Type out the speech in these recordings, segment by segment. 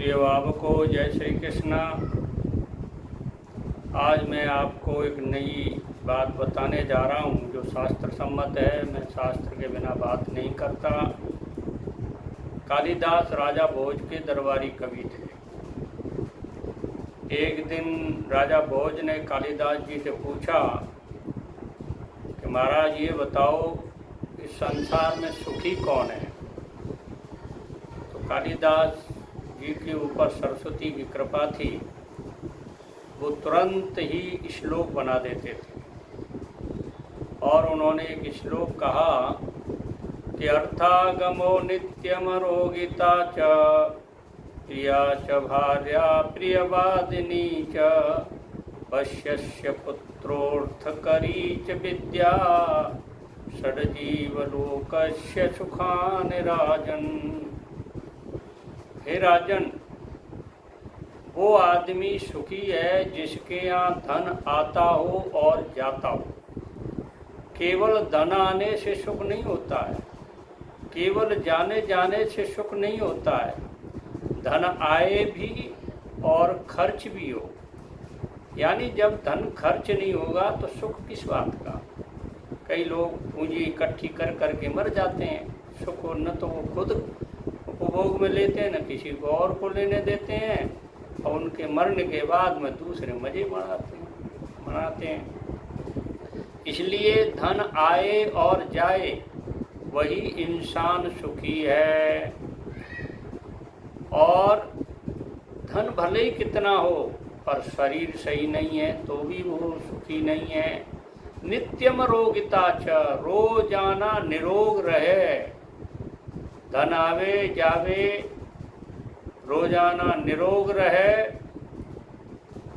प्रिय भावको, जय श्री कृष्णा। आज मैं आपको एक नई बात बताने जा रहा हूँ जो शास्त्र सम्मत है। मैं शास्त्र के बिना बात नहीं करता। कालिदास राजा भोज के दरबारी कवि थे। एक दिन राजा भोज ने कालिदास जी से पूछा कि महाराज ये बताओ इस संसार में सुखी कौन है। तो कालिदास जी के ऊपर सरस्वती की कृपा थी, वो तुरंत ही श्लोक बना देते थे। और उन्होंने एक श्लोक कहा कि अर्थागमो नित्यमरोगिता च प्रिया च भार्या प्रियवादिनी च पश्यस्य पुत्रोर्थकरी च विद्या षड्जीवलोकस्य सुखानि राजन। हे राजन, वो आदमी सुखी है जिसके यहाँ धन आता हो और जाता हो। केवल धन आने से सुख नहीं होता है, केवल जाने जाने से सुख नहीं होता है। धन आए भी और खर्च भी हो। यानी जब धन खर्च नहीं होगा तो सुख किस बात का। कई लोग पूंजी इकट्ठी कर करके मर जाते हैं। सुख न तो वो खुद उपभोग में लेते हैं, न किसी को और को लेने देते हैं, और उनके मरने के बाद में दूसरे मजे मनाते हैं। इसलिए धन आए और जाए वही इंसान सुखी है। और धन भले ही कितना हो पर शरीर सही नहीं है तो भी वो सुखी नहीं है। नित्यम रोगिता च, रोजाना निरोग रहे। धन आवे जावे, रोजाना निरोग रहे,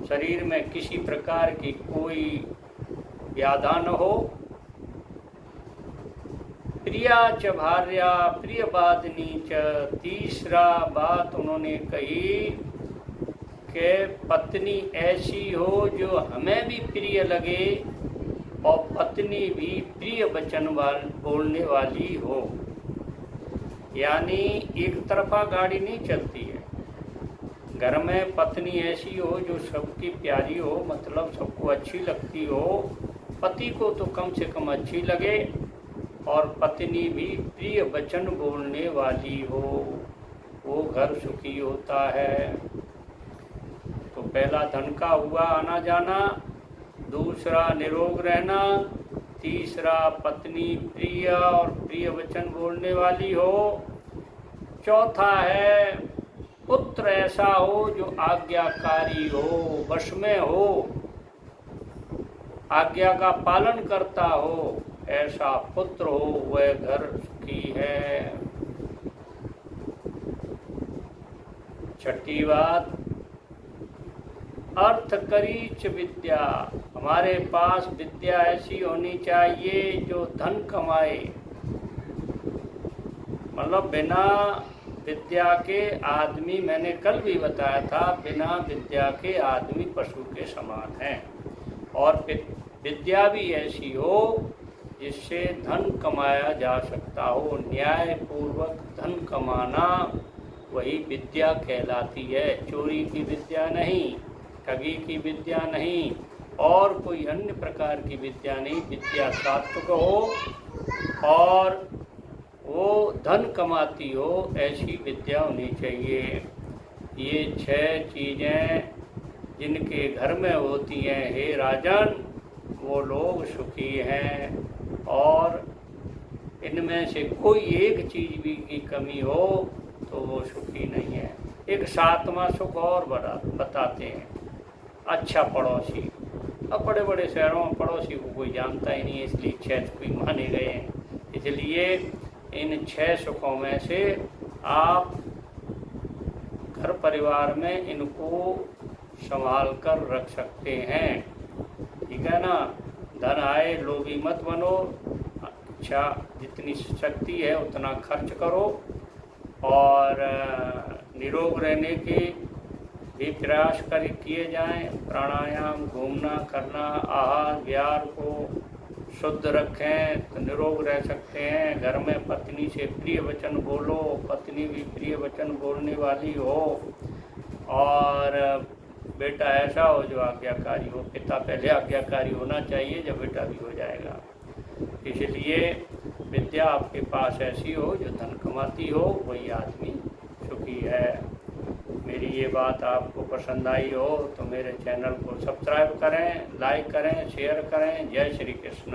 शरीर में किसी प्रकार की कोई व्याधा न हो। प्रिया च भार्या प्रियवादिनी च, तीसरा बात उन्होंने कही कि पत्नी ऐसी हो जो हमें भी प्रिय लगे और पत्नी भी प्रिय वचन बोलने वाली हो। यानी एक तरफा गाड़ी नहीं चलती है। घर में पत्नी ऐसी हो जो सबकी प्यारी हो, मतलब सबको अच्छी लगती हो। पति को तो कम से कम अच्छी लगे और पत्नी भी प्रिय वचन बोलने वाली हो, वो घर सुखी होता है। तो पहला धन का हुआ आना जाना, दूसरा निरोग रहना, तीसरा पत्नी प्रिय और प्रिय वचन बोलने वाली हो, चौथा है पुत्र ऐसा हो जो आज्ञाकारी हो, वश में हो, आज्ञा का पालन करता हो, ऐसा पुत्र हो, वह घर सुखी है। छठी बात, अर्थ करी च विद्या। हमारे पास विद्या ऐसी होनी चाहिए जो धन कमाए। मतलब बिना विद्या के आदमी, मैंने कल भी बताया था, बिना विद्या के आदमी पशु के समान है। और विद्या भी ऐसी हो जिससे धन कमाया जा सकता हो। न्याय पूर्वक धन कमाना वही विद्या कहलाती है। चोरी की विद्या नहीं, ठगी की विद्या नहीं, और कोई अन्य प्रकार की विद्या नहीं। विद्या सात्विक हो और वो धन कमाती हो, ऐसी विद्या होनी चाहिए। ये 6 चीज़ें जिनके घर में होती हैं, हे राजन, वो लोग सुखी हैं। और इनमें से कोई एक चीज़ भी की कमी हो तो वो सुखी नहीं है। एक 7वां सुख और बताते हैं, अच्छा पड़ोसी। अब बड़े बड़े शहरों में पड़ोसी को कोई जानता ही नहीं है, इसलिए 6 सुख ही माने गए हैं। इसलिए इन 6 सुखों में से आप घर परिवार में इनको संभाल कर रख सकते हैं, ठीक है ना। धन आए लोभी मत बनो, अच्छा जितनी शक्ति है उतना खर्च करो, और निरोग रहने के भी प्रयास किए जाएं। प्राणायाम, घूमना करना, आहार विहार को शुद्ध रखें तो निरोग रह सकते हैं। घर में पत्नी से प्रिय वचन बोलो, पत्नी भी प्रिय वचन बोलने वाली हो। और बेटा ऐसा हो जो आज्ञाकारी हो। पिता पहले आज्ञाकारी होना चाहिए, जब बेटा भी हो जाएगा। इसलिए विद्या आपके पास ऐसी हो जो धन कमाती हो, वही आदमी सुखी है। मेरी ये बात आपको पसंद आई हो तो मेरे चैनल को सब्सक्राइब करें, लाइक करें, शेयर करें। जय श्री कृष्ण।